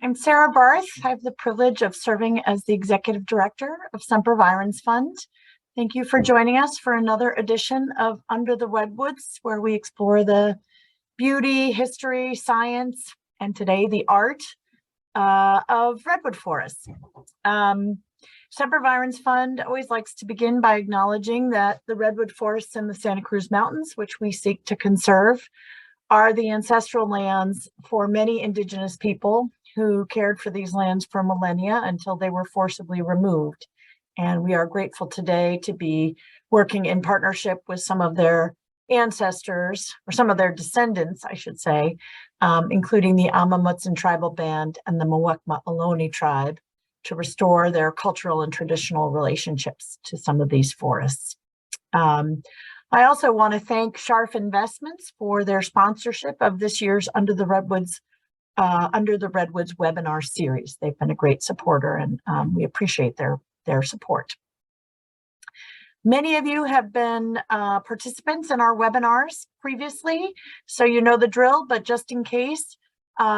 I'm Sarah Barth. I have the privilege of serving as the Executive Director of Semper Virens Fund. Thank you for joining us for another edition of Under the Redwoods, where we explore the beauty, history, science, and today the art of redwood forests. Semper Virens Fund always likes to begin by acknowledging that the redwood forests in the Santa Cruz Mountains, which we seek to conserve, are the ancestral lands for many indigenous people who cared for these lands for millennia until they were forcibly removed. And we are grateful today to be working in partnership with some of their ancestors, or some of their descendants, I should say, including the Amamutsan tribal band and the Muwekma Ohlone tribe, to restore their cultural and traditional relationships to some of these forests. I also want to thank Scharf Investments for their sponsorship of this year's Under the Redwoods webinar series. They've been a great supporter, and we appreciate their support. Many of you have been participants in our webinars previously, so you know the drill, but just in case,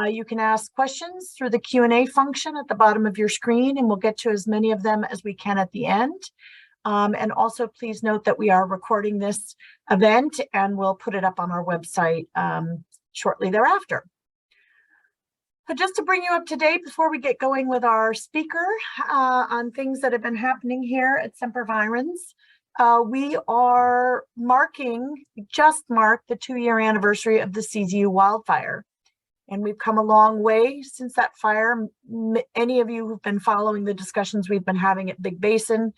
you can ask questions through the Q&A function at the bottom of your screen, and we'll get to as many of them as we can at the end. And also please note that we are recording this event and we'll put it up on our website shortly thereafter. But just to bring you up to date before we get going with our speaker on things that have been happening here at Semper Virens, we are just marked the 2-year anniversary of the CZU wildfire. And we've come a long way since that fire. Any of you who've been following the discussions we've been having at Big Basin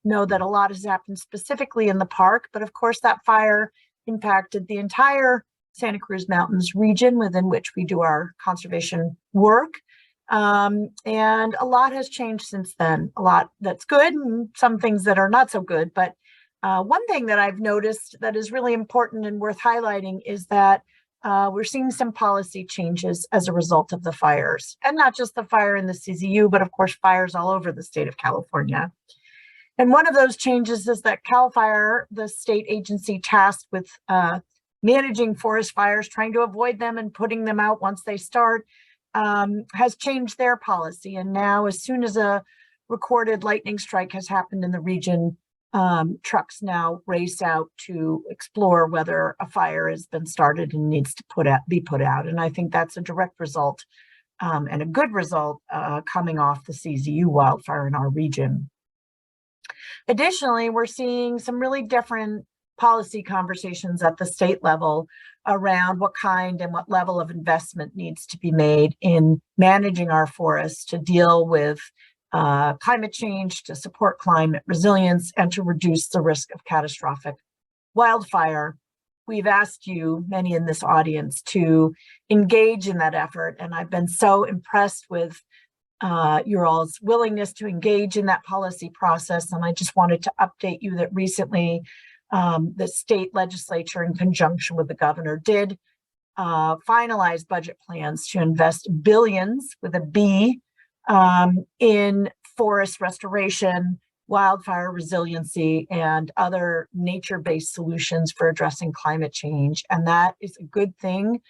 know that a lot has happened specifically in the park, but of course that fire impacted the entire Santa Cruz Mountains region within which we do our conservation work. And a lot has changed since then, a lot that's good and some things that are not so good. But one thing that I've noticed that is really important and worth highlighting is that we're seeing some policy changes as a result of the fires, and not just the fire in the CZU, but of course fires all over the state of California. And one of those changes is that CAL FIRE, the state agency tasked with managing forest fires, trying to avoid them and putting them out once they start, has changed their policy. And now, as soon as a recorded lightning strike has happened in the region, trucks now race out to explore whether a fire has been started and needs to be put out. And I think that's a direct result and a good result coming off the CZU wildfire in our region. Additionally, we're seeing some really different policy conversations at the state level around what kind and what level of investment needs to be made in managing our forests to deal with climate change, to support climate resilience, and to reduce the risk of catastrophic wildfire. We've asked you, many in this audience, to engage in that effort, and I've been so impressed with your all's willingness to engage in that policy process. And I just wanted to update you that recently the state legislature, in conjunction with the governor, did finalize budget plans to invest billions, with a B, in forest restoration, wildfire resiliency, and other nature-based solutions for addressing climate change. And that is a good thing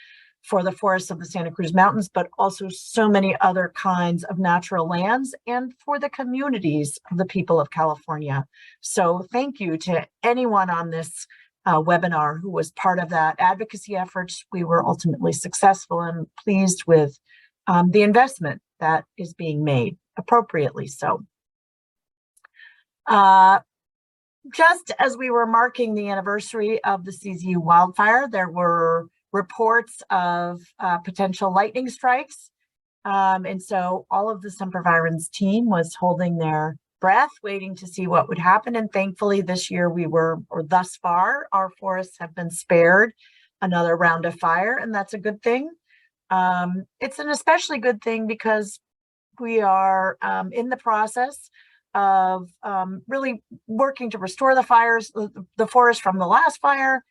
for the forests of the Santa Cruz Mountains, but also so many other kinds of natural lands, and for the communities of the people of California. So thank you to anyone on this webinar who was part of that advocacy efforts. We were ultimately successful and pleased with the investment that is being made, appropriately so. Just as we were marking the anniversary of the CZU wildfire, there were reports of potential lightning strikes. And so all of the Semper Virens team was holding their breath, waiting to see what would happen. And thankfully this year thus far, our forests have been spared another round of fire, and that's a good thing. It's an especially good thing because we are in the process of really working to restore the forest from the last fire,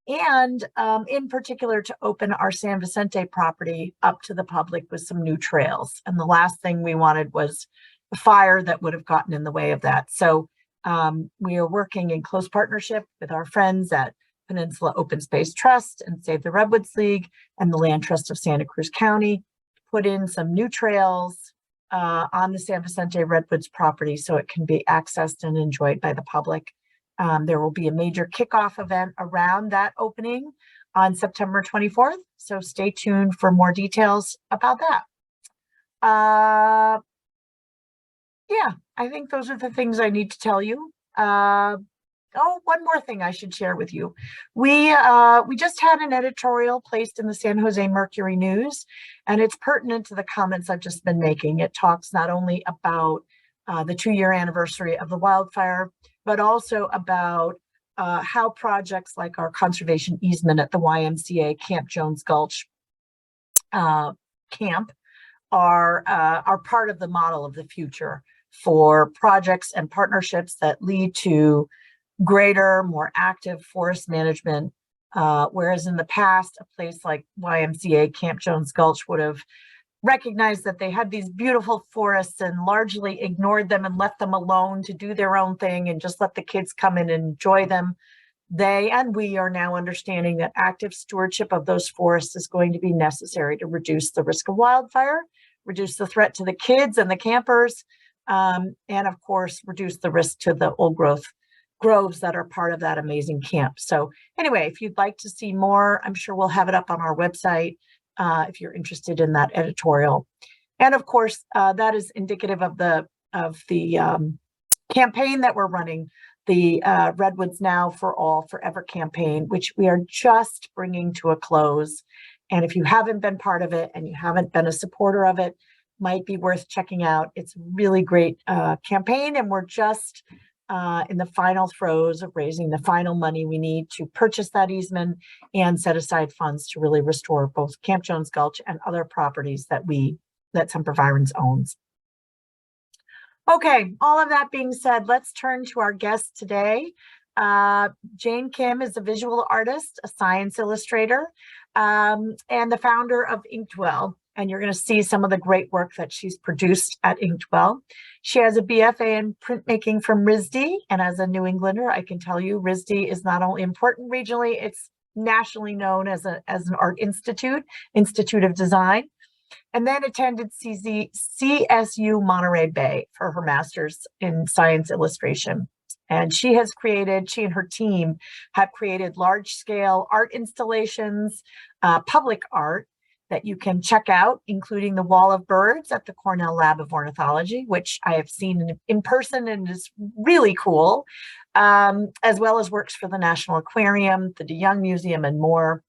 and in particular to open our San Vicente property up to the public with some new trails. And the last thing we wanted was a fire that would have gotten in the way of that. So we are working in close partnership with our friends at Peninsula Open Space Trust and Save the Redwoods League and the Land Trust of Santa Cruz County to put in some new trails on the San Vicente Redwoods property so it can be accessed and enjoyed by the public. There will be a major kickoff event around that opening on September 24th. So stay tuned for more details about that. Yeah, I think those are the things I need to tell you. Oh, one more thing I should share with you. We just had an editorial placed in the San Jose Mercury News, and it's pertinent to the comments I've just been making. It talks not only about the 2-year anniversary of the wildfire, but also about how projects like our conservation easement at the YMCA Camp Jones Gulch camp are part of the model of the future for projects and partnerships that lead to greater, more active forest management, whereas in the past, a place like YMCA Camp Jones Gulch would have recognized that they had these beautiful forests and largely ignored them and left them alone to do their own thing and just let the kids come in and enjoy them. They and we are now understanding that active stewardship of those forests is going to be necessary to reduce the risk of wildfire, reduce the threat to the kids and the campers, and of course, reduce the risk to the old growth groves that are part of that amazing camp. So anyway, if you'd like to see more, I'm sure we'll have it up on our website if you're interested in that editorial. And of course, that is indicative of the campaign that we're running, the Redwoods Now for All Forever campaign, which we are just bringing to a close. And if you haven't been part of it and you haven't been a supporter of it, might be worth checking out. It's a really great campaign, and we're just in the final throes of raising the final money we need to purchase that easement and set aside funds to really restore both Camp Jones Gulch and other properties that Semper Virens owns. Okay, all of that being said, let's turn to our guest today. Jane Kim is a visual artist, a science illustrator, and the founder of Inkwell. And you're going to see some of the great work that she's produced at Inkwell. She has a BFA in printmaking from RISD, and as a New Englander, I can tell you RISD is not only important regionally, it's nationally known as an art institute of design, and then attended CSU Monterey Bay for her master's in science illustration. And she and her team have created large-scale art installations, public art, that you can check out, including the Wall of Birds at the Cornell Lab of Ornithology, which I have seen in person and is really cool, as well as works for the National Aquarium, the DeYoung Museum, and more.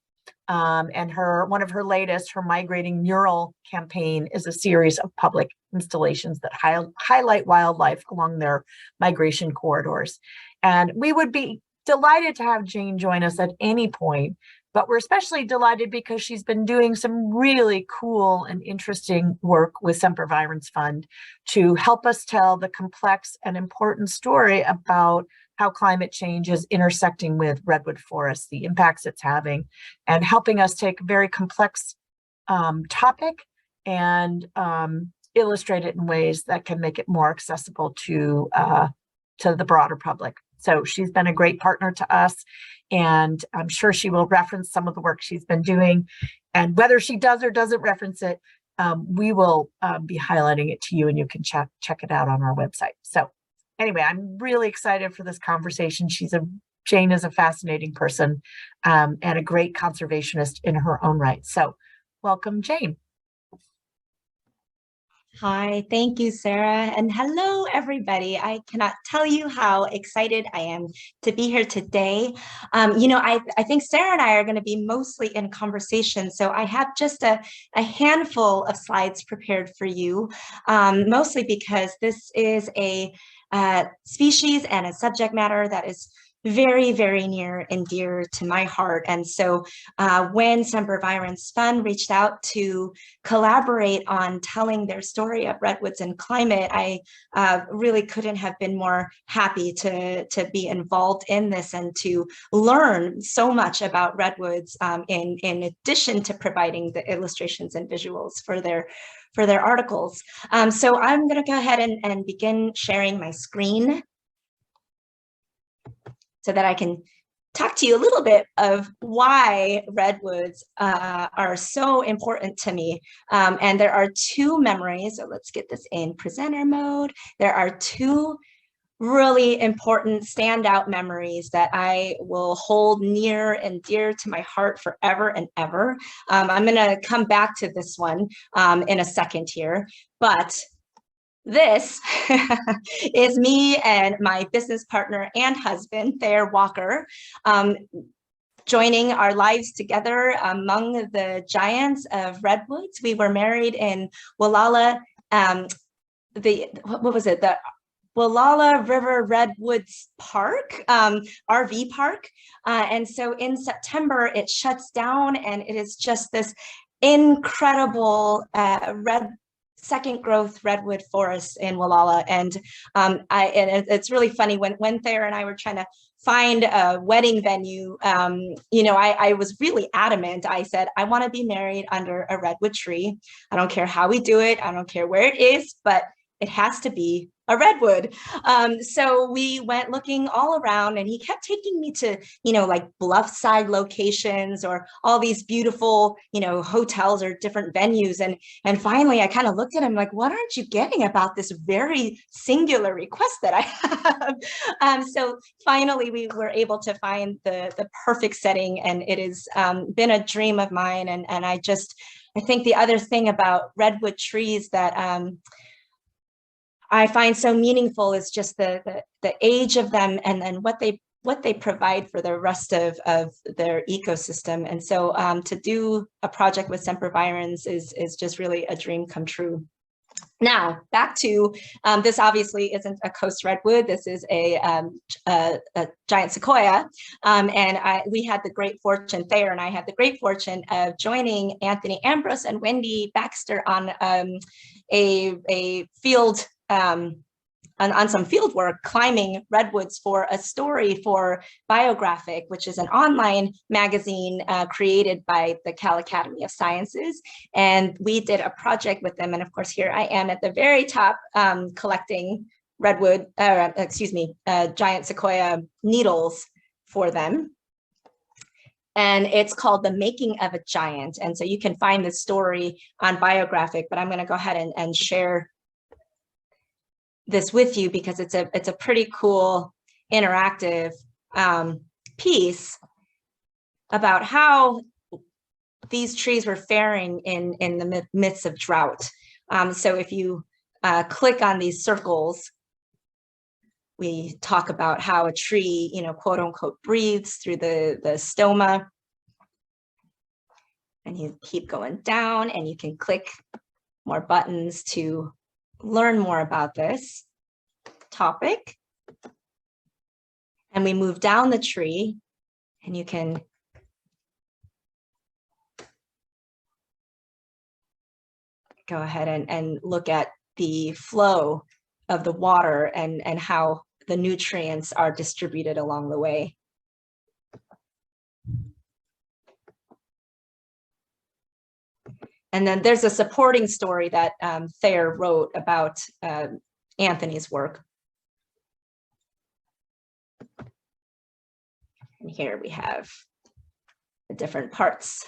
And one of her latest, her Migrating Mural campaign, is a series of public installations that highlight wildlife along their migration corridors. And we would be delighted to have Jane join us at any point, but we're especially delighted because she's been doing some really cool and interesting work with Semper Virens Fund to help us tell the complex and important story about how climate change is intersecting with redwood forests, the impacts it's having, and helping us take a very complex topic and illustrate it in ways that can make it more accessible to the broader public. So she's been a great partner to us, and I'm sure she will reference some of the work she's been doing. And whether she does or doesn't reference it, we will be highlighting it to you, and you can check it out on our website. So anyway, I'm really excited for this conversation. Jane is a fascinating person and a great conservationist in her own right. So welcome, Jane. Hi, thank you, Sarah. And hello, everybody. I cannot tell you how excited I am to be here today. I think Sarah and I are going to be mostly in conversation. So I have just a handful of slides prepared for you, mostly because this is a species and a subject matter that is very, very near and dear to my heart. And so when Semper Virens Fund reached out to collaborate on telling their story of redwoods and climate, I really couldn't have been more happy to be involved in this and to learn so much about redwoods in addition to providing the illustrations and visuals for their articles. So I'm going to go ahead and begin sharing my screen so that I can talk to you a little bit of why redwoods are so important to me. And there are two memories. So let's get this in presenter mode. There are two really important standout memories that I will hold near and dear to my heart forever and ever. I'm going to come back to this one in a second here, but this is me and my business partner and husband, Thayer Walker, joining our lives together among the giants of redwoods. We were married in Wallala, what was it? The Wallala River Redwoods Park, RV park. And so in September, it shuts down, and it is just this incredible second growth redwood forest in Wallala. And it's really funny when Thayer and I were trying to find a wedding venue, you know, I was really adamant. I said, I want to be married under a redwood tree. I don't care how we do it. I don't care where it is, but it has to be a redwood. So we went looking all around, and he kept taking me to, you know, like bluffside locations or all these beautiful, you know, hotels or different venues. And finally, I kind of looked at him like, what aren't you getting about this very singular request that I have? So finally, we were able to find the perfect setting, and it has been a dream of mine. And I think the other thing about redwood trees that I find so meaningful is just the age of them, and then what they provide for the rest of their ecosystem. And so to do a project with Semper Virens is just really a dream come true. Now back to this obviously isn't a coast redwood. This is a giant sequoia, and we had the great fortune, Thayer and I had the great fortune of joining Anthony Ambrose and Wendy Baxter on a field. On some field work climbing redwoods for a story for Biographic, which is an online magazine created by the Cal Academy of Sciences. And we did a project with them. And of course, here I am at the very top collecting giant sequoia needles for them. And it's called The Making of a Giant. And so you can find the story on Biographic, but I'm going to go ahead and share this with you because it's a pretty cool interactive piece about how these trees were faring in the midst of drought. So if you click on these circles, we talk about how a tree, you know, quote unquote, breathes through the stoma. And you keep going down, and you can click more buttons to learn more about this topic. And we move down the tree, and you can go ahead and look at the flow of the water and how the nutrients are distributed along the way. And then there's a supporting story that Thayer wrote about Anthony's work. And here we have the different parts.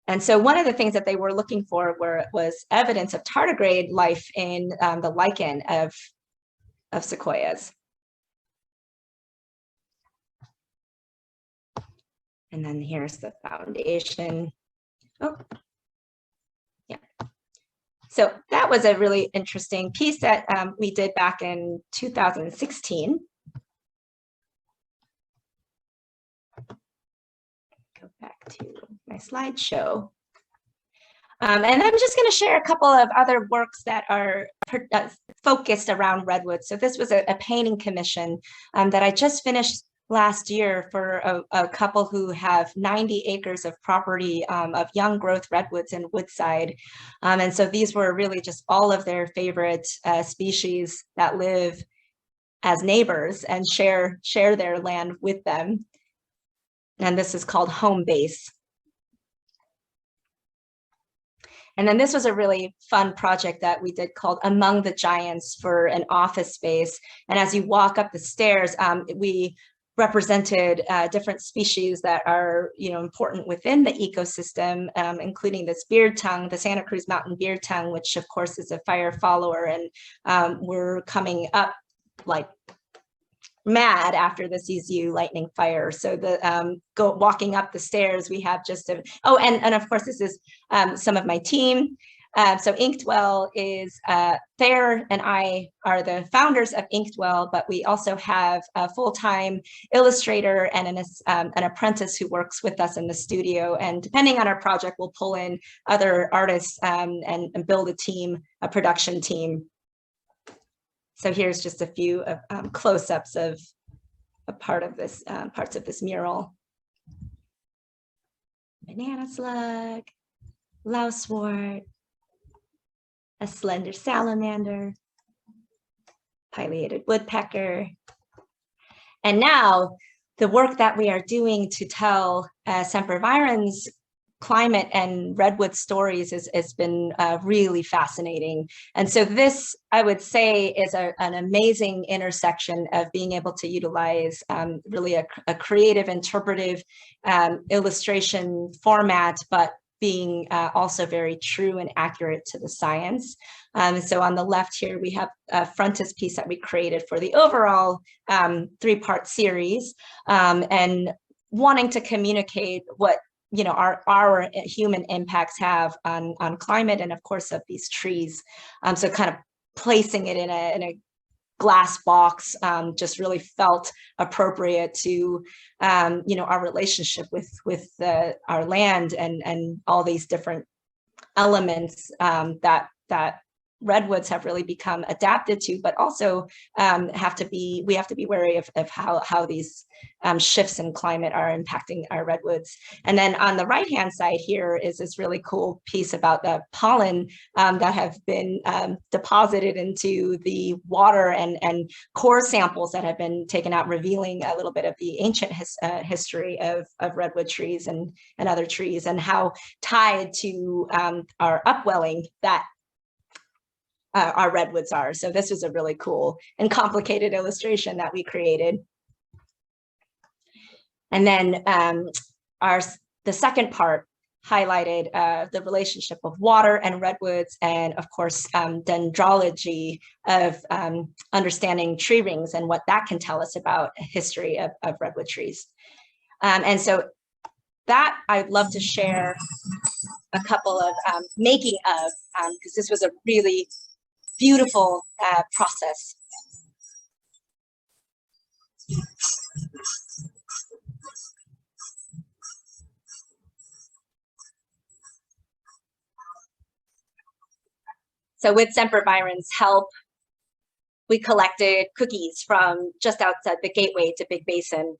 And so one of the things that they were looking for was evidence of tardigrade life in the lichen of sequoias. And then here's the foundation. Oh, yeah. So that was a really interesting piece that we did back in 2016. Go back to my slideshow. And I'm just going to share a couple of other works that are focused around redwoods. So this was a painting commission that I just finished last year for a couple who have 90 acres of property of young growth redwoods in Woodside. And so these were really just all of their favorite species that live as neighbors and share their land with them. And this is called Home Base. And then this was a really fun project that we did called Among the Giants for an office space. And as you walk up the stairs, we represented different species that are, important within the ecosystem, including this beard tongue, the Santa Cruz Mountain beard tongue, which of course is a fire follower. And we're coming up like mad after the CZU lightning fire. So the walking up the stairs, we have just and of course this is some of my team. So Inktwell is Thayer and I are the founders of Inktwell, but we also have a full-time illustrator and an apprentice who works with us in the studio. And depending on our project, we'll pull in other artists and build a team, a production team. So here's just a few of close-ups of a parts of this mural. Banana slug, lousewort, a slender salamander, pileated woodpecker. And now the work that we are doing to tell Semper Virens climate and redwood stories has been really fascinating. And so this, I would say, is an amazing intersection of being able to utilize really a creative, interpretive illustration format, but being also very true and accurate to the science. So on the left here, we have a frontispiece that we created for the overall 3-part series, and wanting to communicate what our human impacts have on climate and of course of these trees. So kind of placing it in a glass box just really felt appropriate to our relationship with our land and all these different elements that redwoods have really become adapted to, but also we have to be wary of how these shifts in climate are impacting our redwoods. And then on the right hand side here is this really cool piece about the pollen that have been deposited into the water and core samples that have been taken out, revealing a little bit of the ancient history of redwood trees and other trees, and how tied to our upwelling that our redwoods are. So this was a really cool and complicated illustration that we created. And then the second part highlighted the relationship of water and redwoods, and of course dendrology of understanding tree rings and what that can tell us about a history of redwood trees. And so that I'd love to share a couple of making of, because this was a really beautiful process. So with Semper Virens' help, we collected cookies from just outside the gateway to Big Basin.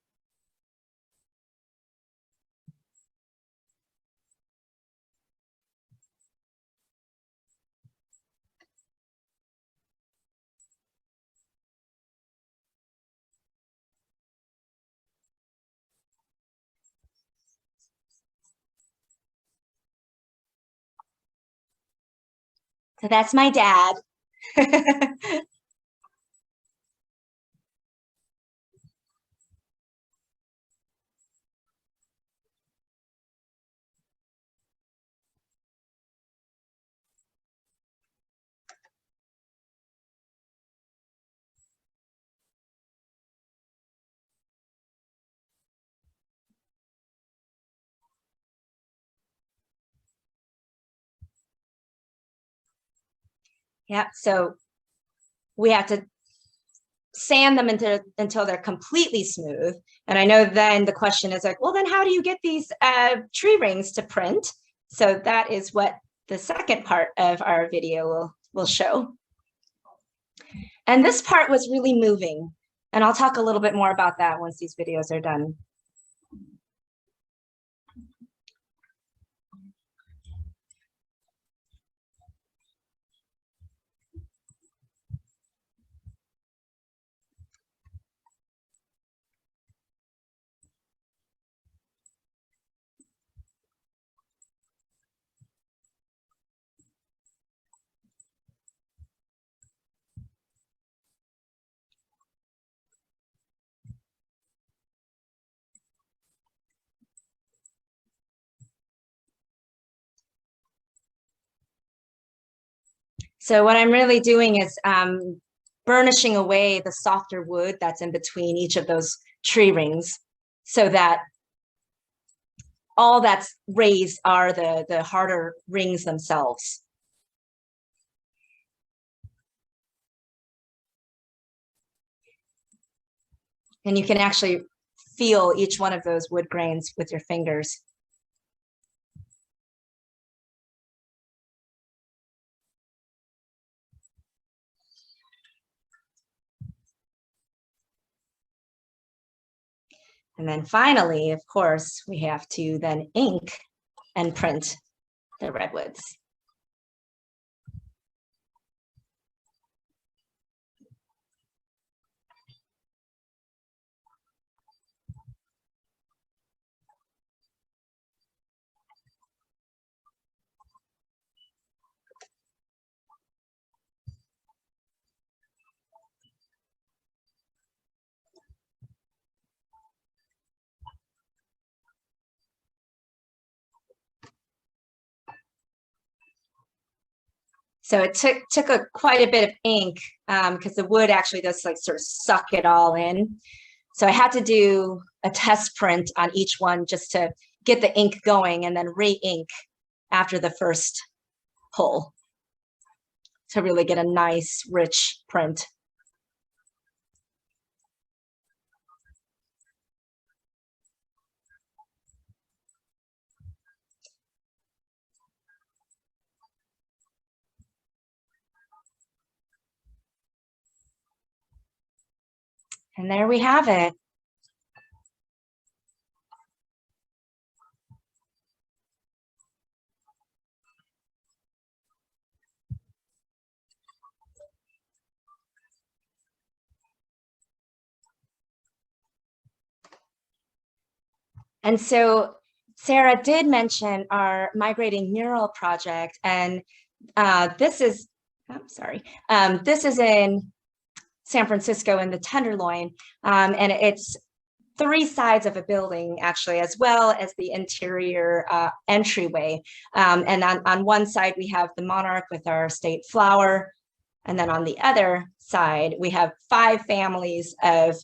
So that's my dad. Yeah, so we have to sand them until they're completely smooth. And I know then the question is like, well, then how do you get these tree rings to print? So that is what the second part of our video will show. And this part was really moving. And I'll talk a little bit more about that once these videos are done. So what I'm really doing is burnishing away the softer wood that's in between each of those tree rings, so that all that's raised are the harder rings themselves. And you can actually feel each one of those wood grains with your fingers. And then finally, of course, we have to then ink and print the redwoods. So it took quite a bit of ink because the wood actually does like sort of suck it all in. So I had to do a test print on each one just to get the ink going, and then re-ink after the first pull to really get a nice, rich print. And there we have it. And so Sarah did mention our migrating mural project, and this is, I'm sorry, this is in San Francisco in the Tenderloin, and it's 3 sides of a building actually, as well as the interior entryway. And on one side we have the monarch with our state flower, and then on the other side we have 5 families of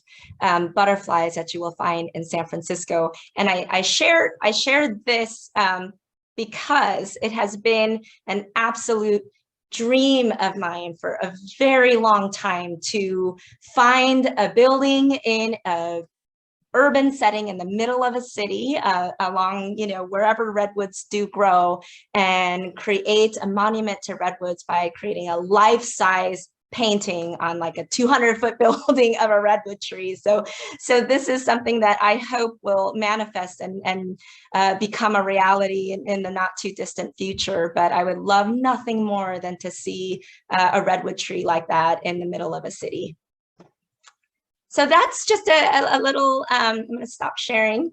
butterflies that you will find in San Francisco. And I shared this because it has been an absolute dream of mine for a very long time to find a building in a urban setting in the middle of a city along, you know, wherever redwoods do grow, and create a monument to redwoods by creating a life-size painting on like a 200-foot building of a redwood tree. So this is something that I hope will manifest and become a reality in the not too distant future. But I would love nothing more than to see a redwood tree like that in the middle of a city. So that's just a little, I'm going to stop sharing.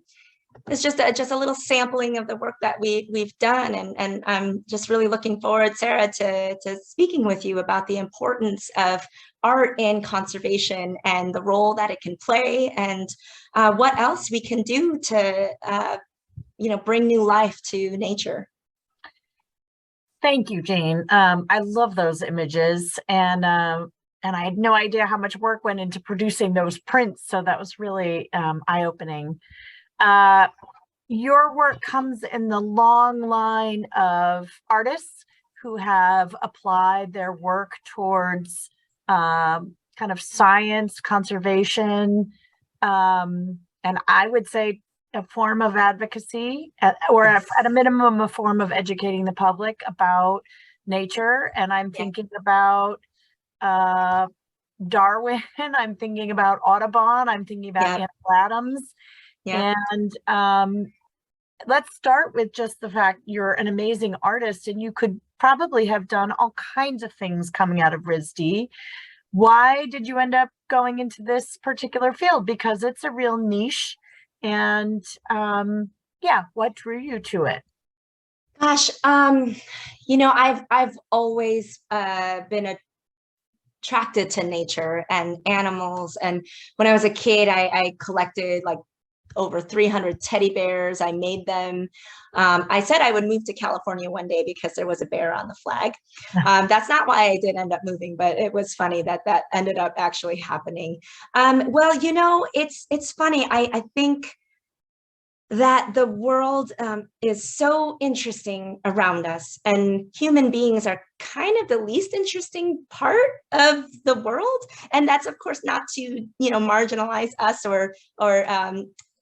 It's just a little sampling of the work that we've done. And I'm just really looking forward, Sarah, to speaking with you about the importance of art in conservation and the role that it can play, and what else we can do to, you know, bring new life to nature. Thank you, Jane. I love those images, and I had no idea how much work went into producing those prints. So that was really eye-opening. Your work comes in the long line of artists who have applied their work towards kind of science, conservation, and I would say a form of advocacy, or at a minimum, a form of educating the public about nature. And I'm thinking about Darwin, I'm thinking about Audubon, I'm thinking about Ansel Adams. And let's start with just the fact you're an amazing artist, and you could probably have done all kinds of things coming out of RISD. Why did you end up going into this particular field? Because it's a real niche. And yeah, what drew you to it? Gosh, you know, I've always been attracted to nature and animals. And when I was a kid, I collected like over 300 teddy bears. I made them. I said I would move to California one day because there was a bear on the flag. That's not why I did end up moving, but it was funny that that ended up actually happening. Well, you know, it's funny. I think that the world is so interesting around us, and human beings are kind of the least interesting part of the world. And that's, of course, not to, you know, marginalize us or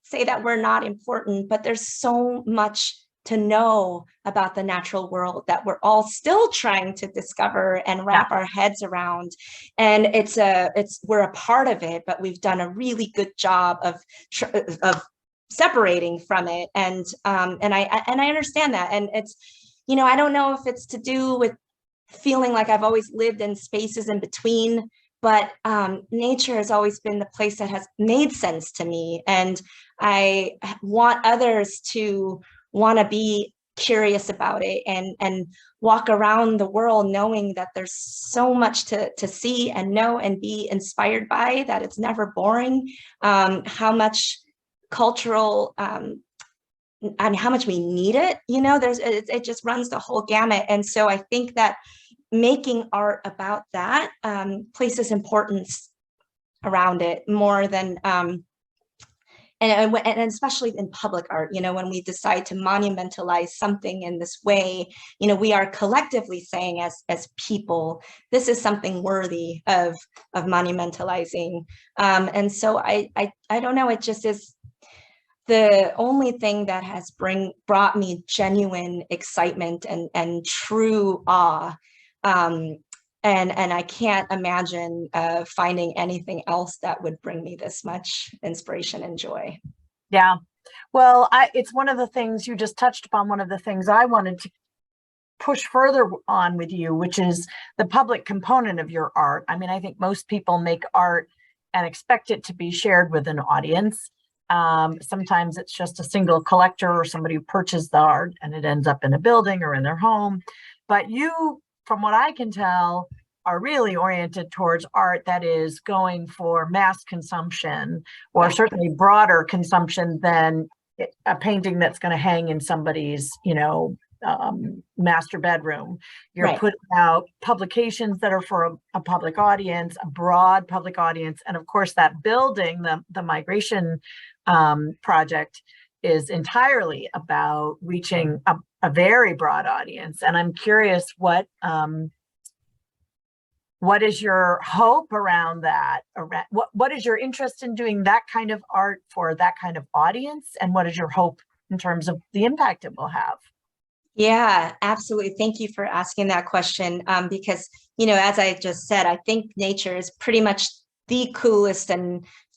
say that we're not important, but there's so much to know about the natural world that we're all still trying to discover and wrap our heads around. And we're a part of it, but we've done a really good job of separating from it. And I understand that. And it's, you know, I don't know if it's to do with feeling like I've always lived in spaces in between, but nature has always been the place that has made sense to me. And I want others to want to be curious about it and walk around the world knowing that there's so much to see and know and be inspired by, that it's never boring. How much cultural and how much we need it, you know, it just runs the whole gamut. And so I think that making art about that places importance around it more than and especially in public art, you know, when we decide to monumentalize something in this way, you know, we are collectively saying as people, this is something worthy of monumentalizing. And so I don't know, it just is the only thing that has brought me genuine excitement and true awe. And I can't imagine finding anything else that would bring me this much inspiration and joy. Yeah. Well, it's one of the things you just touched upon, one of the things I wanted to push further on with you, which is the public component of your art. I mean, I think most people make art and expect it to be shared with an audience. Sometimes it's just a single collector or somebody who purchased the art and it ends up in a building or in their home. But you, from what I can tell, are really oriented towards art that is going for mass consumption, or certainly broader consumption than a painting that's going to hang in somebody's, you know, master bedroom. You're putting out publications that are for a public audience, a broad public audience. And of course, that building, the migration project, is entirely about reaching a very broad audience. And I'm curious, what is your hope around that? What is your interest in doing that kind of art for that kind of audience? And what is your hope in terms of the impact it will have? Yeah, absolutely. Thank you for asking that question. Because, you know, as I just said, I think nature is pretty much the coolest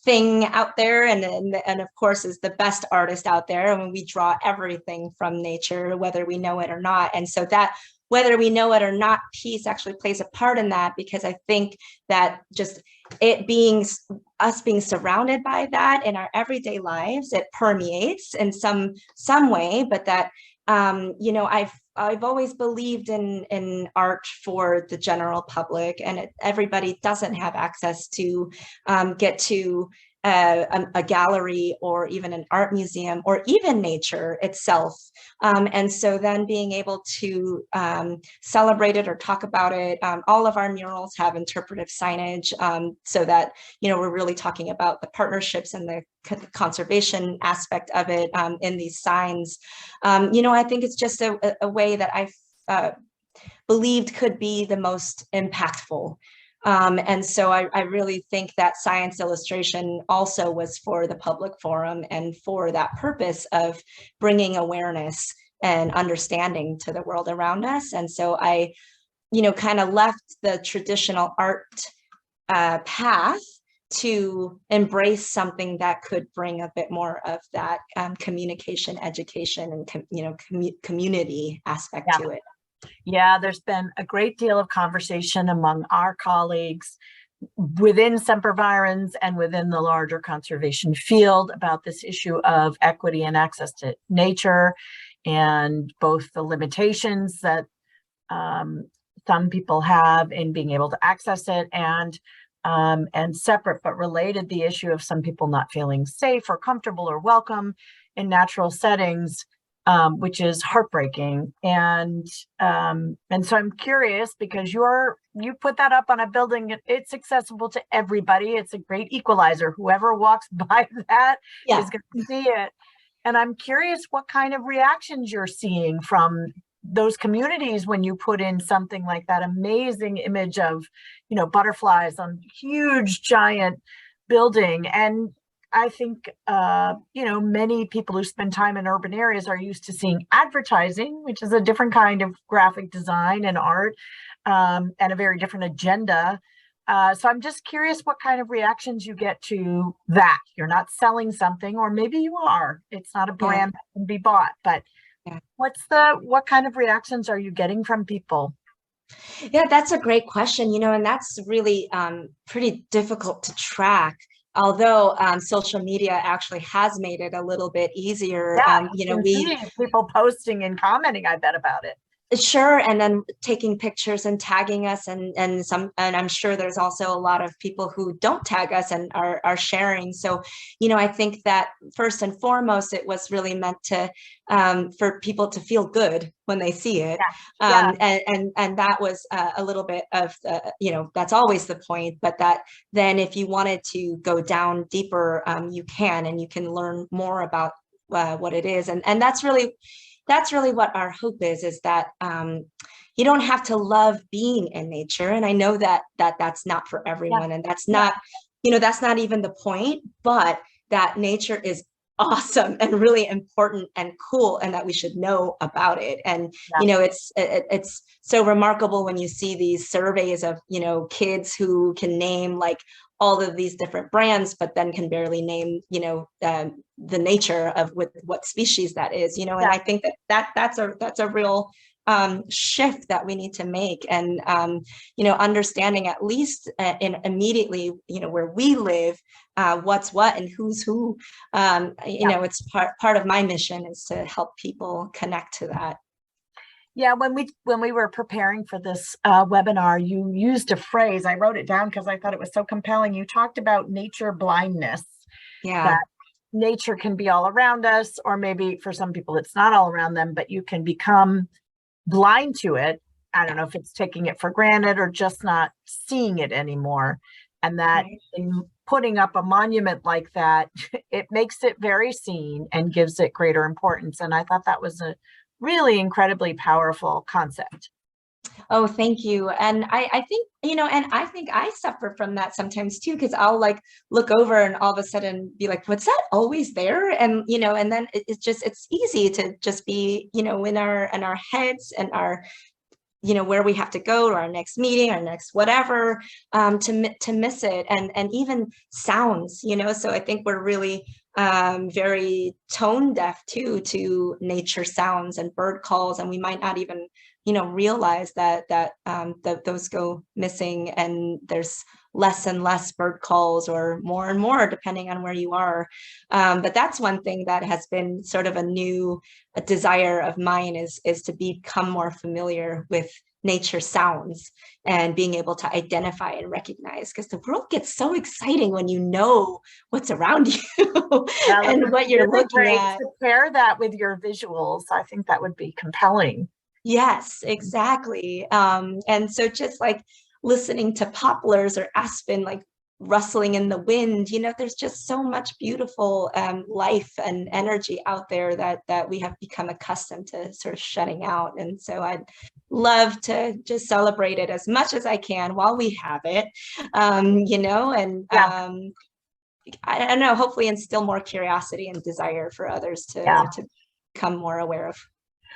thing out there, and of course is the best artist out there. I mean, we draw everything from nature, whether we know it or not. And so that whether we know it or not piece actually plays a part in that, because I think that just us being surrounded by that in our everyday lives, it permeates in some way, but that you know, I've always believed in art for the general public, and everybody doesn't have access to get to a gallery or even an art museum or even nature itself. And so then being able to celebrate it or talk about it, all of our murals have interpretive signage, so that, you know, we're really talking about the partnerships and the conservation aspect of it in these signs. You know, I think it's just a way that I've believed could be the most impactful. And so I really think that science illustration also was for the public forum and for that purpose of bringing awareness and understanding to the world around us. And so I, you know, kind of left the traditional art path to embrace something that could bring a bit more of that communication, education, and you know, community aspect to it. Yeah, there's been a great deal of conversation among our colleagues within Semper Virens and within the larger conservation field about this issue of equity and access to nature, and both the limitations that some people have in being able to access it, and and separate but related, the issue of some people not feeling safe or comfortable or welcome in natural settings, which is heartbreaking. And so I'm curious, because you put that up on a building, it's accessible to everybody. It's a great equalizer. Whoever walks by that is going to see it. And I'm curious what kind of reactions you're seeing from those communities when you put in something like that amazing image of, butterflies on huge giant building. And I think, many people who spend time in urban areas are used to seeing advertising, which is a different kind of graphic design and art, and a very different agenda. So I'm just curious what kind of reactions you get to that. You're not selling something, or maybe you are. It's not a brand that can be bought, but what kind of reactions are you getting from people? Yeah, that's a great question, and that's really pretty difficult to track. Although social media actually has made it a little bit easier. People posting and commenting, I bet, about it. Sure, and then taking pictures and tagging us, and I'm sure there's also a lot of people who don't tag us and are sharing. So, I think that first and foremost, it was really meant to for people to feel good when they see it, and that was a little bit of that's always the point. But that then, if you wanted to go down deeper, you can, and you can learn more about what it is, and that's really what our hope is that you don't have to love being in nature. And I know that that's not for everyone, and that's not, that's not even the point, but that nature is awesome and really important and cool, and that we should know about it. And it's so remarkable when you see these surveys of kids who can name like all of these different brands, but then can barely name the nature of what species that is. And I think that's a real shift that we need to make. And understanding, at least immediately where we live, what's what and who's who. It's part of my mission is to help people connect to that. Yeah, when we were preparing for this webinar, you used a phrase. I wrote it down because I thought it was so compelling. You talked about nature blindness. That nature can be all around us, or maybe for some people it's not all around them, but you can become blind to it. I don't know if it's taking it for granted or just not seeing it anymore. And that in putting up a monument like that, it makes it very seen and gives it greater importance. And I thought that was a really incredibly powerful concept. Oh, thank you. And I think, and I think I suffer from that sometimes too, because I'll like look over and all of a sudden be like, what's that always there? And, and then it's easy to just be, in our heads and our, where we have to go to our next meeting, our next whatever, to miss it. And even sounds, so I think we're really very tone deaf too to nature sounds and bird calls, and we might not even realize that those go missing, and there's less and less bird calls, or more and more depending on where you are. But that's one thing that has been sort of a desire of mine is to become more familiar with nature sounds and being able to identify and recognize, because the world gets so exciting when you know what's around you and what you're looking at. To pair that with your visuals, I think that would be compelling. Yes, exactly. And so just like listening to poplars or aspen, like rustling in the wind, there's just so much beautiful life and energy out there that we have become accustomed to sort of shutting out. And so I'd love to just celebrate it as much as I can while we have it, I don't know, hopefully instill more curiosity and desire for others to become more aware of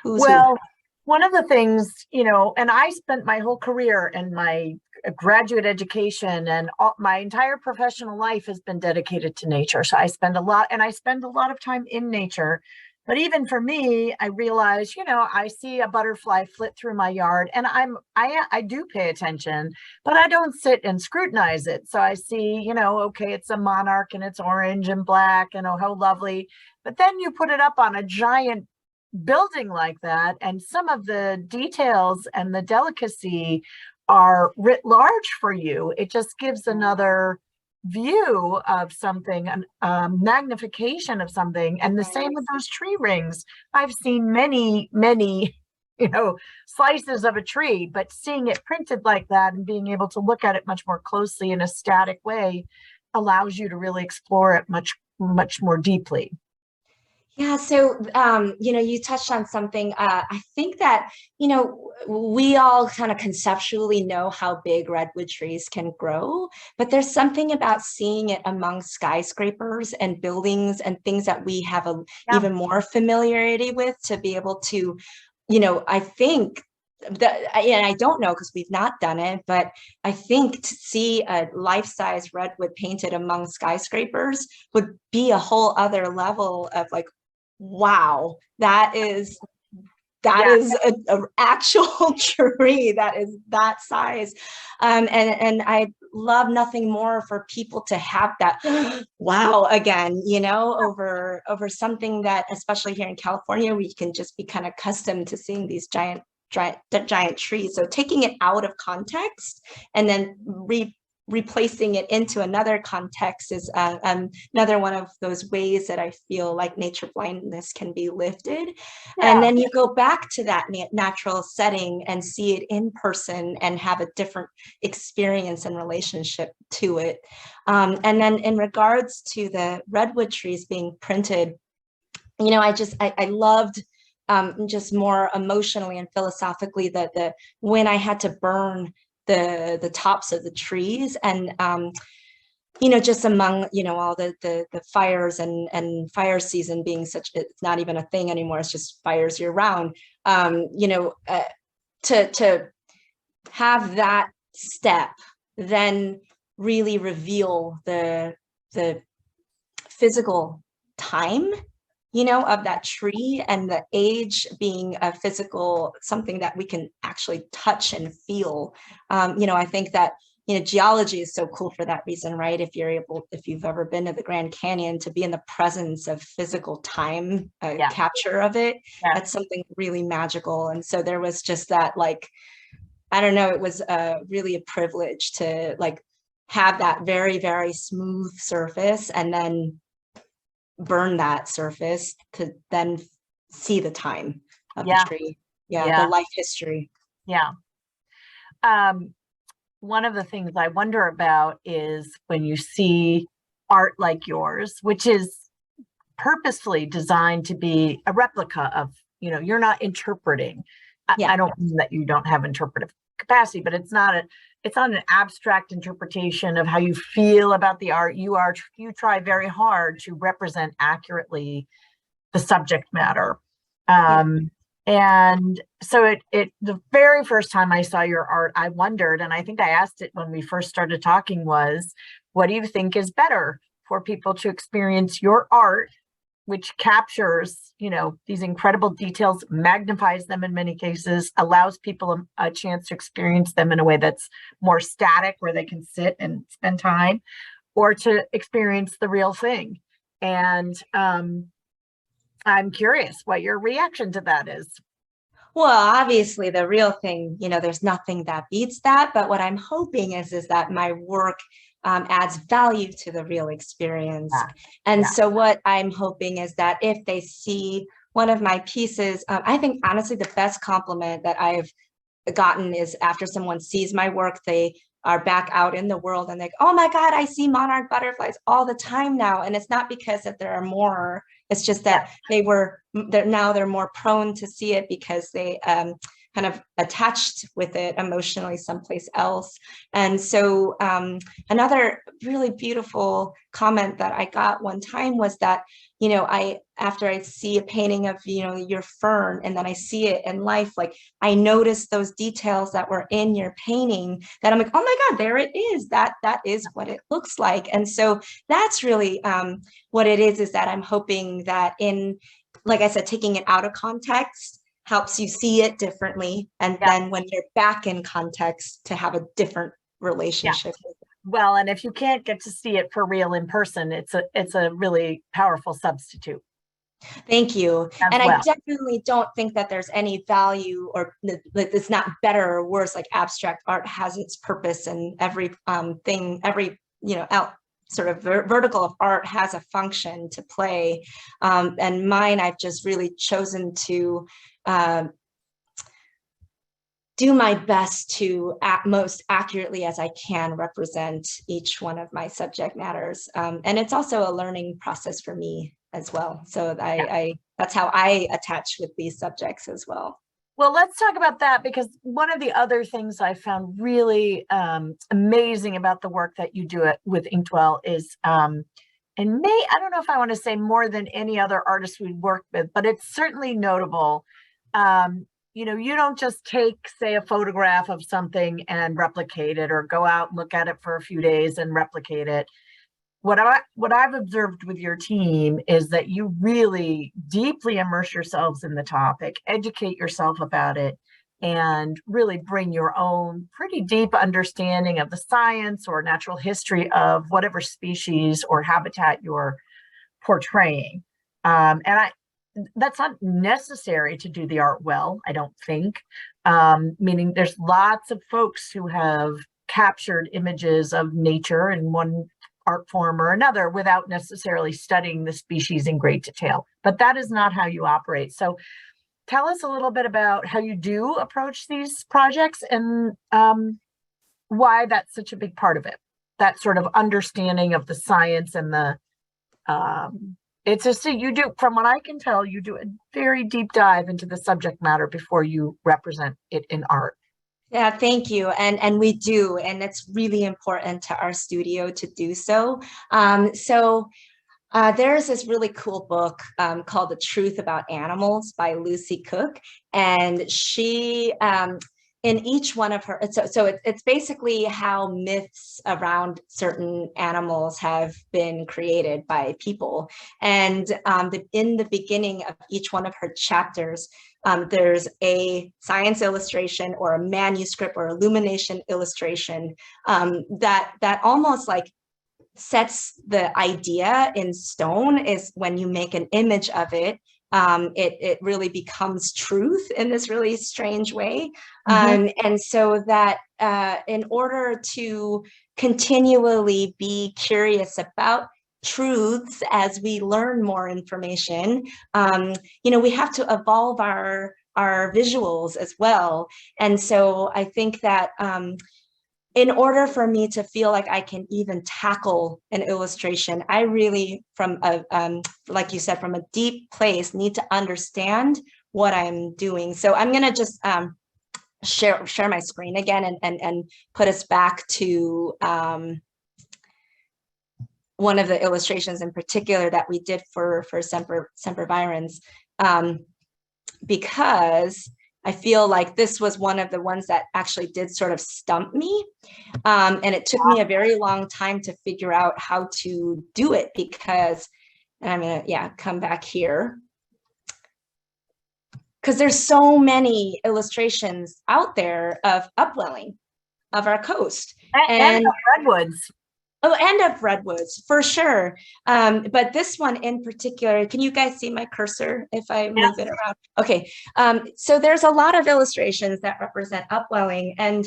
who's who. One of the things, and I spent my whole career and my graduate education and my entire professional life has been dedicated to nature. So I spend a lot of time in nature. But even for me, I realize, I see a butterfly flit through my yard, and I do pay attention, but I don't sit and scrutinize it. So I see, okay, it's a monarch and it's orange and black, and oh, how lovely. But then you put it up on a giant building like that, and some of the details and the delicacy are writ large for you. It just gives another view of something, a magnification of something. And the same with those tree rings. I've seen many, many, slices of a tree, but seeing it printed like that and being able to look at it much more closely in a static way allows you to really explore it much, much more deeply. Yeah, so you touched on something. I think that we all kind of conceptually know how big redwood trees can grow, but there's something about seeing it among skyscrapers and buildings and things that we have even more familiarity with, to be able to, I think that, and I don't know because we've not done it, but I think to see a life-size redwood painted among skyscrapers would be a whole other level of like, wow, that is an actual tree that is that size. And I love nothing more for people to have that wow again, over something that, especially here in California, we can just be kind of accustomed to seeing these giant trees. So taking it out of context and then replacing it into another context is another one of those ways that I feel like nature blindness can be lifted. And then you go back to that natural setting and see it in person and have a different experience and relationship to it. And then in regards to the redwood trees being printed, I loved just more emotionally and philosophically that when I had to burn the tops of the trees, and just among all the fires and fire season being such, it's not even a thing anymore, it's just fires year round, to have that step then really reveal the physical time of that tree, and the age being a physical, something that we can actually touch and feel. I think that, geology is so cool for that reason, right? If you've ever been to the Grand Canyon, to be in the presence of physical time, capture of it, that's something really magical. And so there was just that, like, I don't know, it was really a privilege to have that very, very smooth surface and then burn that surface to then see the time of the tree. The life history. One of the things I wonder about is when you see art like yours, which is purposefully designed to be a replica of, you're not interpreting. I don't mean that you don't have interpretive capacity, but it's not an abstract interpretation of how you feel about the art. You try very hard to represent accurately the subject matter. And so the very first time I saw your art, I wondered, and I think I asked it when we first started talking, was, what do you think is better for people to experience your art, which captures, these incredible details, magnifies them in many cases, allows people a chance to experience them in a way that's more static, where they can sit and spend time, or to experience the real thing. And I'm curious what your reaction to that is. Well, obviously the real thing, there's nothing that beats that. But what I'm hoping is that my work adds value to the real experience. And so what I'm hoping is that if they see one of my pieces, I think honestly the best compliment that I've gotten is after someone sees my work, they are back out in the world and they go, oh my God, I see monarch butterflies all the time now. And it's not because that there are more, it's just that they're more prone to see it because they kind of attached with it emotionally someplace else. And so another really beautiful comment that I got one time was that, after I see a painting of, your fern, and then I see it in life, like I noticed those details that were in your painting that I'm like, oh my God, there it is. That is what it looks like. And so that's really what it is that I'm hoping that in, like I said, taking it out of context helps you see it differently. And then when you're back in context, to have a different relationship with it. Well, and if you can't get to see it for real in person, it's a really powerful substitute. Thank you. as And I well. definitely don't think that there's any value or that it's not better or worse. Like abstract art has its purpose, and every thing, every, out sort of vertical of art has a function to play. And mine, I've just really chosen to do my best to most accurately as I can represent each one of my subject matters. And it's also a learning process for me as well. So that's how I attach with these subjects as well. Well, let's talk about that, because one of the other things I found really amazing about the work that you do with Inkwell is, I don't know if I want to say more than any other artist we've worked with, but it's certainly notable. You don't just take, say, a photograph of something and replicate it, or go out and look at it for a few days and replicate it. What I've observed with your team is that you really deeply immerse yourselves in the topic, educate yourself about it, and really bring your own pretty deep understanding of the science or natural history of whatever species or habitat you're portraying. That's not necessary to do the art well, I don't think. Meaning there's lots of folks who have captured images of nature in one art form or another without necessarily studying the species in great detail. But that is not how you operate. So tell us a little bit about how you do approach these projects, and why that's such a big part of it. That sort of understanding of the science and the it's just you do, from what I can tell, you do a very deep dive into the subject matter before you represent it in art. Yeah, thank you. And we do, and it's really important to our studio to do so. There's this really cool book called The Truth About Animals by Lucy Cook, and she in each one of her, it's basically how myths around certain animals have been created by people. And in the beginning of each one of her chapters, there's a science illustration or a manuscript or illumination illustration that almost like sets the idea in stone. Is when you make an image of it, it really becomes truth in this really strange way. And so that in order to continually be curious about truths as we learn more information, we have to evolve our visuals as well. And so I think that in order for me to feel like I can even tackle an illustration, I really, from like you said, from a deep place, need to understand what I'm doing. So I'm gonna just share my screen again and put us back to one of the illustrations in particular that we did for Semper Virens, because I feel like this was one of the ones that actually did sort of stump me. And it took me a very long time to figure out how to do it, because, and I'm gonna, come back here, because there's so many illustrations out there of upwelling of our coast. And redwoods. Oh, and of redwoods, for sure. But this one in particular, can you guys see my cursor if I move it around? Okay, so there's a lot of illustrations that represent upwelling. And,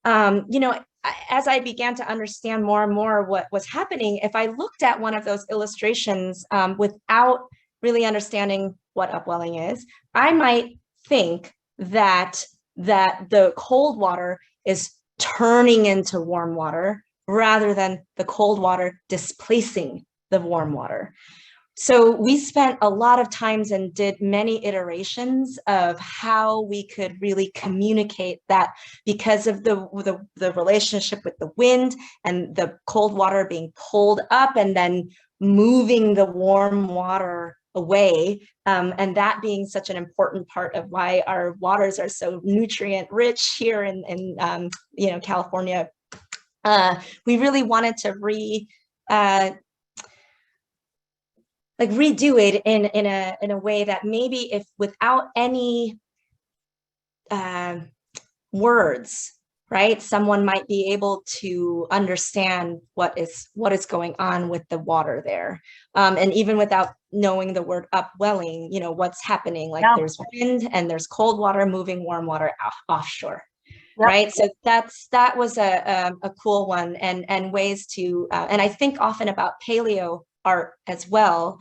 as I began to understand more and more what was happening, if I looked at one of those illustrations without really understanding what upwelling is, I might think that the cold water is turning into warm water, rather than the cold water displacing the warm water. So we spent a lot of times and did many iterations of how we could really communicate that, because of the relationship with the wind and the cold water being pulled up and then moving the warm water away, and that being such an important part of why our waters are so nutrient rich here in California. We really wanted to redo it in a way that maybe, if without any words, right? Someone might be able to understand what is going on with the water there. And even without knowing the word upwelling, you know, what's happening, like there's wind and there's cold water moving warm water offshore. Yep. Right. So that was a cool one, and ways to, and I think often about paleo art as well.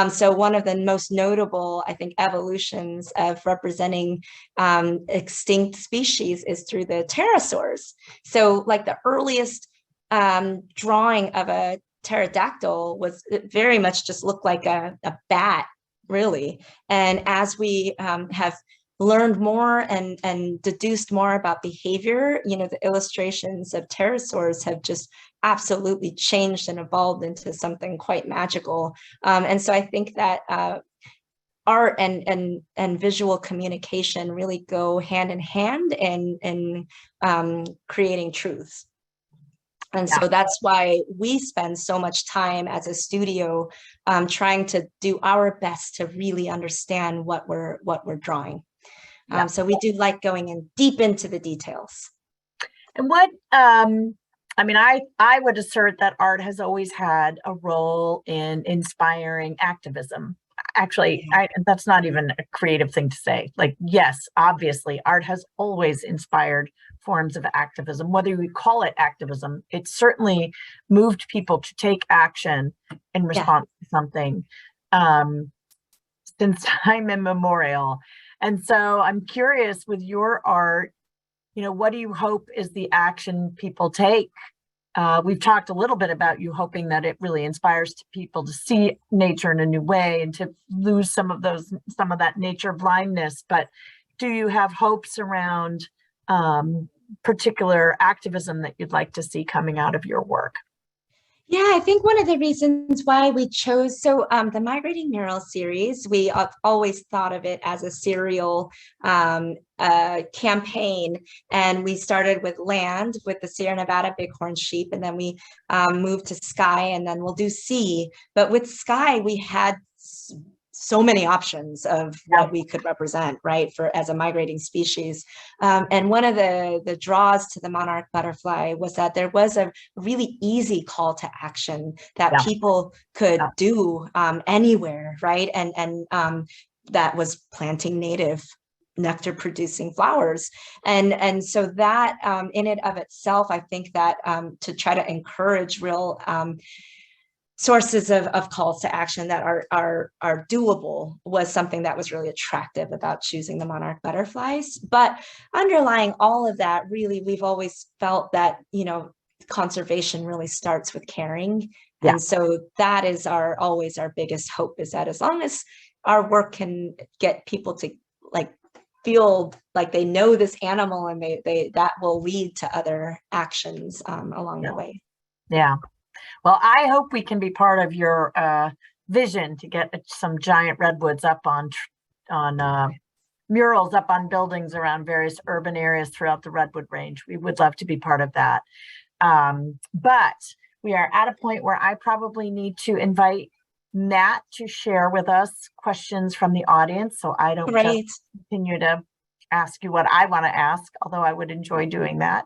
So one of the most notable, I think, evolutions of representing extinct species is through the pterosaurs. So like the earliest drawing of a pterodactyl was, it very much just looked like a bat, really. And as we have learned more and deduced more about behavior, you know, the illustrations of pterosaurs have just absolutely changed and evolved into something quite magical. And so I think that art and visual communication really go hand in hand in creating truths. And so that's why we spend so much time as a studio trying to do our best to really understand what we're drawing. So we do like going in deep into the details. And what, I mean, I would assert that art has always had a role in inspiring activism. Actually, that's not even a creative thing to say. Like, yes, obviously, art has always inspired forms of activism. Whether we call it activism, it certainly moved people to take action in response to something since time immemorial. And so I'm curious, with your art, you know, what do you hope is the action people take? We've talked a little bit about you hoping that it really inspires people to see nature in a new way and to lose some of that nature blindness. But do you have hopes around particular activism that you'd like to see coming out of your work? Yeah, I think one of the reasons why we chose, so the Migrating Mural series, we always thought of it as a serial campaign. And we started with land, with the Sierra Nevada bighorn sheep, and then we moved to sky, and then we'll do sea. But with sky, we had so many options of what we could represent, right, for as a migrating species. And one of the draws to the monarch butterfly was that there was a really easy call to action that people could do anywhere, right? And that was planting native nectar producing flowers. And so that in and of itself, I think that to try to encourage real sources of calls to action that are doable was something that was really attractive about choosing the monarch butterflies. But underlying all of that, really, we've always felt that, you know, conservation really starts with caring. And so that is always our biggest hope, is that as long as our work can get people to like feel like they know this animal, and they that will lead to other actions along the way. Yeah. Well, I hope we can be part of your vision to get some giant redwoods up on murals up on buildings around various urban areas throughout the Redwood Range. We would love to be part of that. But we are at a point where I probably need to invite Matt to share with us questions from the audience, so I don't just continue to ask you what I want to ask, although I would enjoy doing that.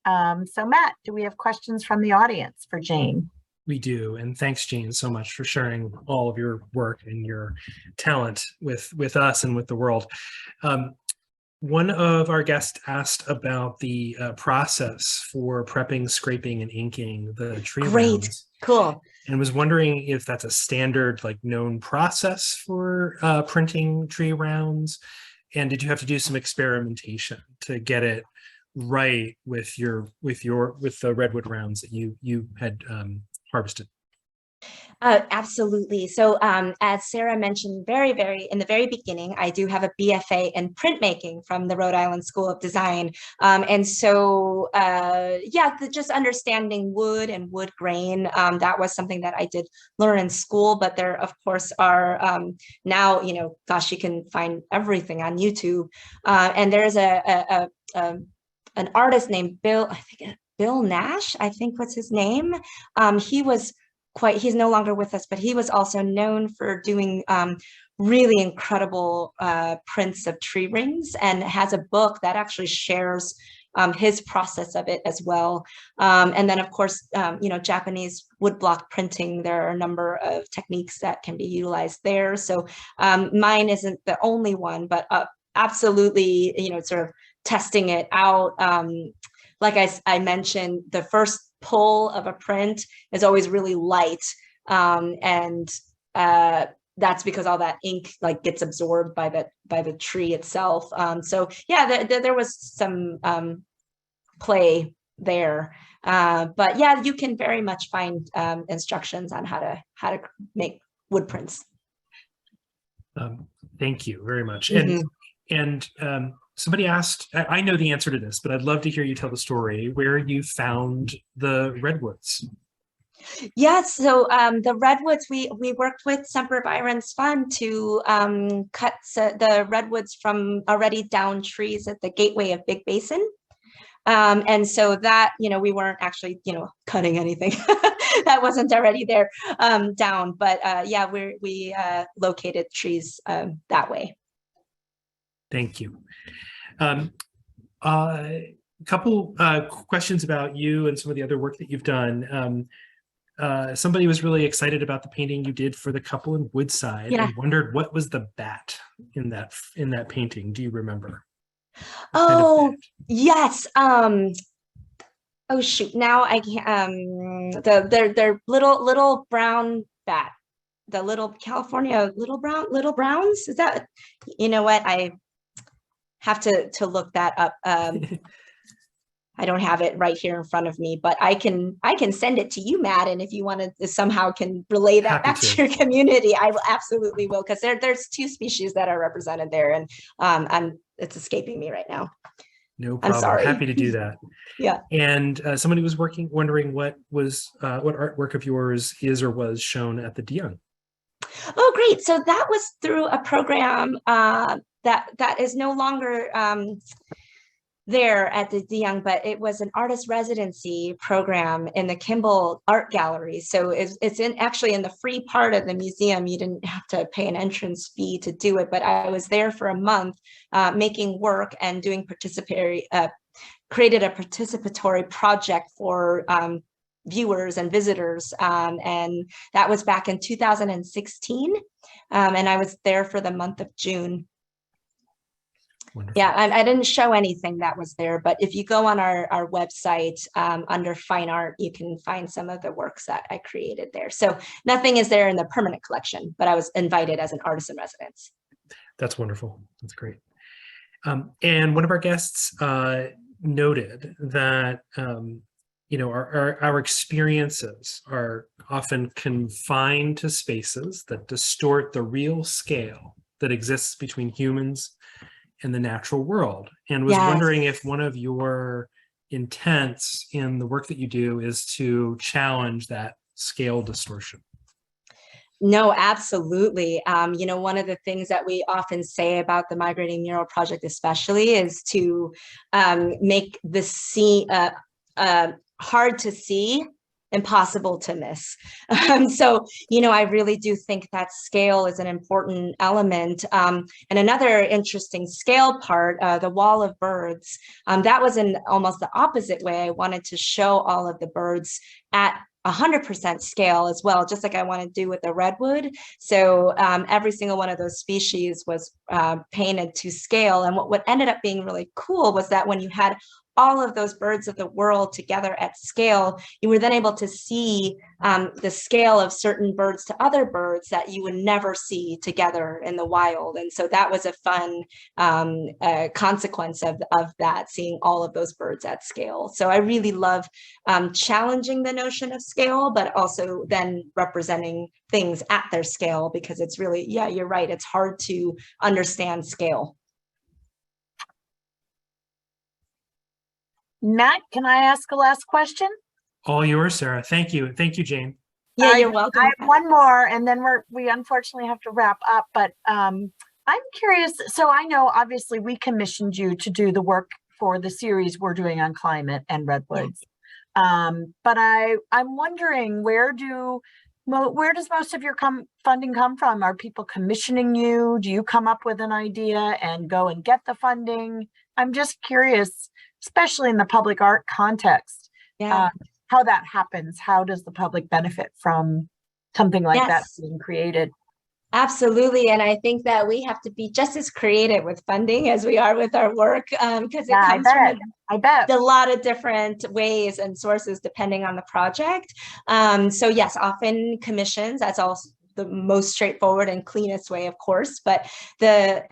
So Matt, do we have questions from the audience for Jane? We do, and thanks, Jane, so much for sharing all of your work and your talent with us and with the world. One of our guests asked about the process for prepping, scraping, and inking the tree rounds. Cool. And was wondering if that's a standard, like, known process for printing tree rounds, and did you have to do some experimentation to get it right with the redwood rounds that you had harvested? Absolutely. So as Sarah mentioned very in the very beginning, I do have a BFA in printmaking from the Rhode Island School of Design. And so, just understanding wood and wood grain, that was something that I did learn in school. But there, of course, are now, you know, gosh, you can find everything on YouTube. And there's an artist named Bill Nash, I think was his name. He's no longer with us, but he was also known for doing really incredible prints of tree rings, and has a book that actually shares, his process of it as well. And then, of course, Japanese woodblock printing, there are a number of techniques that can be utilized there. So mine isn't the only one, but absolutely, sort of testing it out. Like I mentioned, the first pull of a print is always really light. And that's because all that ink gets absorbed by the tree itself. So yeah, there was some play there. But yeah, you can very much find instructions on how to make wood prints. Thank you very much. Mm-hmm. And somebody asked, I know the answer to this, but I'd love to hear you tell the story where you found the Redwoods. Yes, so the Redwoods, we worked with Semper Virens Fund to cut the Redwoods from already down trees at the gateway of Big Basin. And so that, we weren't actually, cutting anything that wasn't already there down, but yeah, we located trees that way. Thank you. A couple questions about you and some of the other work that you've done. Somebody was really excited about the painting you did for the couple in Woodside and wondered what was the bat in that painting. Do you remember? Oh, yes. Oh shoot! Now I can't. They're little brown bat. The little California little browns. Is that? You know what? I have to look that up. I don't have it right here in front of me, but I can send it to you, Matt. And if you want to somehow can relay that back to your community, I will absolutely will, because there's two species that are represented there, and it's escaping me right now. No problem. I'm sorry. Happy to do that. Yeah. And somebody was wondering what artwork of yours is or was shown at the DeYoung. Oh, great. So that was through a program that is no longer there at the DeYoung, but it was an artist residency program in the Kimball Art Gallery. So it's actually in the free part of the museum. You didn't have to pay an entrance fee to do it, but I was there for a month making work and doing created a participatory project for viewers and visitors. And that was back in 2016. And I was there for the month of June. Wonderful. Yeah, I didn't show anything that was there, but if you go on our website under fine art, you can find some of the works that I created there. So nothing is there in the permanent collection, but I was invited as an artist in residence. That's wonderful. That's great. And one of our guests noted that our experiences are often confined to spaces that distort the real scale that exists between humans and the natural world, and was wondering if one of your intents in the work that you do is to challenge that scale distortion. No, absolutely. One of the things that we often say about the Migrating Mural Project especially is to make the scene hard to see, impossible to miss. So, I really do think that scale is an important element. And another interesting scale part, the wall of birds, that was in almost the opposite way. I wanted to show all of the birds at 100% scale as well, just like I want to do with the redwood. So every single one of those species was painted to scale. And what ended up being really cool was that when you had all of those birds of the world together at scale, you were then able to see the scale of certain birds to other birds that you would never see together in the wild. And so that was a fun consequence of that, seeing all of those birds at scale. So I really love challenging the notion of scale, but also then representing things at their scale, because it's really, yeah, you're right, it's hard to understand scale. Matt, can I ask a last question? All yours, Sarah. Thank you. Thank you, Jane. Yeah, you're welcome. I have one more, and then we unfortunately have to wrap up, but I'm curious. So I know obviously we commissioned you to do the work for the series we're doing on climate and redwoods. Yeah. But I'm wondering, where does most of your funding come from? Are people commissioning you? Do you come up with an idea and go and get the funding? I'm just curious. especially in the public art context, Yeah. how that happens. How does the public benefit from something like that Yes. being created? Absolutely. And I think that we have to be just as creative with funding as we are with our work, because it Yeah, comes from I bet. a lot of different ways and sources depending on the project. So yes, often commissions, that's also the most straightforward and cleanest way, of course, but the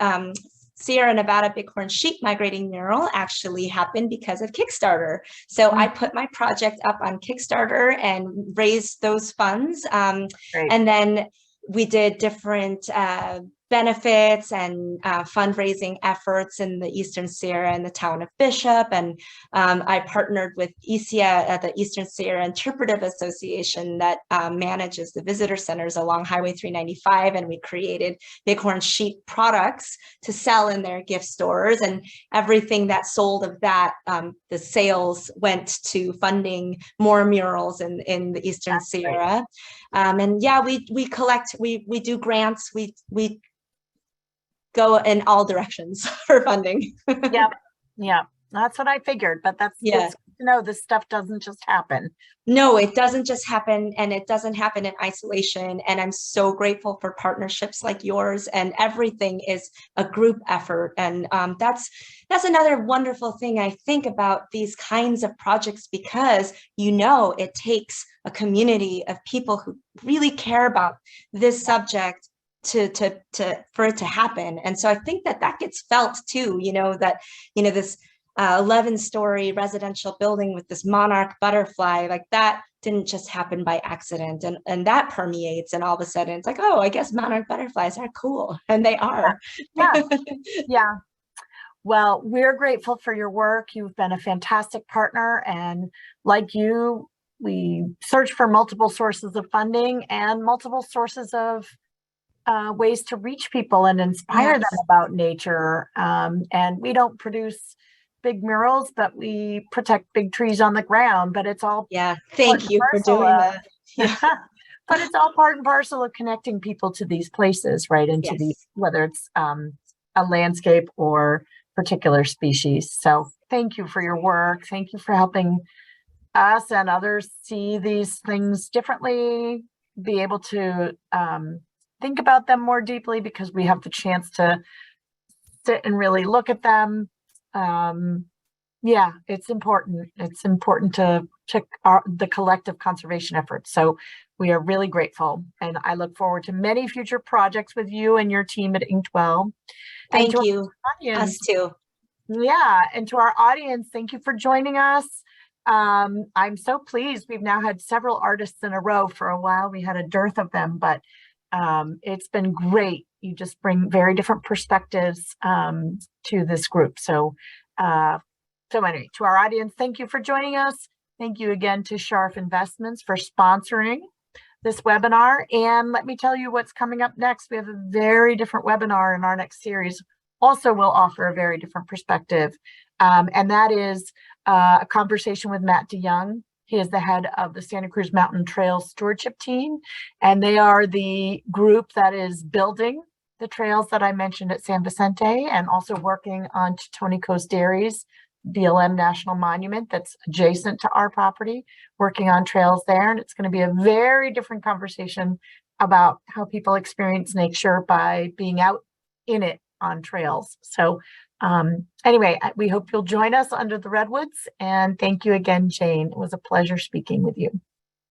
Sierra Nevada Bighorn sheep migrating mural actually happened because of Kickstarter. So I put my project up on Kickstarter and raised those funds. Great. And then we did different benefits and fundraising efforts in the Eastern Sierra and the town of Bishop. And I partnered with ESIA, the Eastern Sierra Interpretive Association that manages the visitor centers along Highway 395. And we created Bighorn sheep products to sell in their gift stores. And everything that sold of that, the sales went to funding more murals in the Eastern That's Sierra. And yeah, we collect, we do grants, we go in all directions for funding. Yeah, that's what I figured, but it's good to know this stuff doesn't just happen. No, it doesn't just happen, and it doesn't happen in isolation. And I'm so grateful for partnerships like yours, and everything is a group effort. And that's another wonderful thing I think about these kinds of projects, because it takes a community of people who really care about this subject for it to happen. And so I think that gets felt too, this 11-story residential building with this monarch butterfly, like that didn't just happen by accident, and that permeates, and all of a sudden it's like, oh, I guess monarch butterflies are cool, and they are. Yeah. Well, we're grateful for your work. You've been a fantastic partner, and like you, we search for multiple sources of funding and multiple sources of ways to reach people and inspire them about nature. And we don't produce big murals, but we protect big trees on the ground. But it's all thank you for doing that. But it's all part and parcel of connecting people to these places, right? Into the, whether it's a landscape or particular species. So thank you for your work. Thank you for helping us and others see these things differently, be able to think about them more deeply, because we have the chance to sit and really look at them. Yeah, it's important. It's important to the collective conservation efforts. So we are really grateful, and I look forward to many future projects with you and your team at Inkwell. Thank you. Us too. Yeah, and to our audience, thank you for joining us. I'm so pleased. We've now had several artists in a row. For a while we had a dearth of them, but it's been great. You just bring very different perspectives to this group. So anyway, to our audience, thank you for joining us. Thank you again to Scharf Investments for sponsoring this webinar. And let me tell you what's coming up next. We have a very different webinar in our next series. Also will offer a very different perspective. And that is a conversation with Matt DeYoung. He is the head of the Santa Cruz Mountain Trails Stewardship Team, and they are the group that is building the trails that I mentioned at San Vicente, and also working on Tony Coast Dairies BLM National Monument that's adjacent to our property, working on trails there. And it's going to be a very different conversation about how people experience nature by being out in it on trails. So anyway, we hope you'll join us under the Redwoods. And thank you again, Jane. It was a pleasure speaking with you.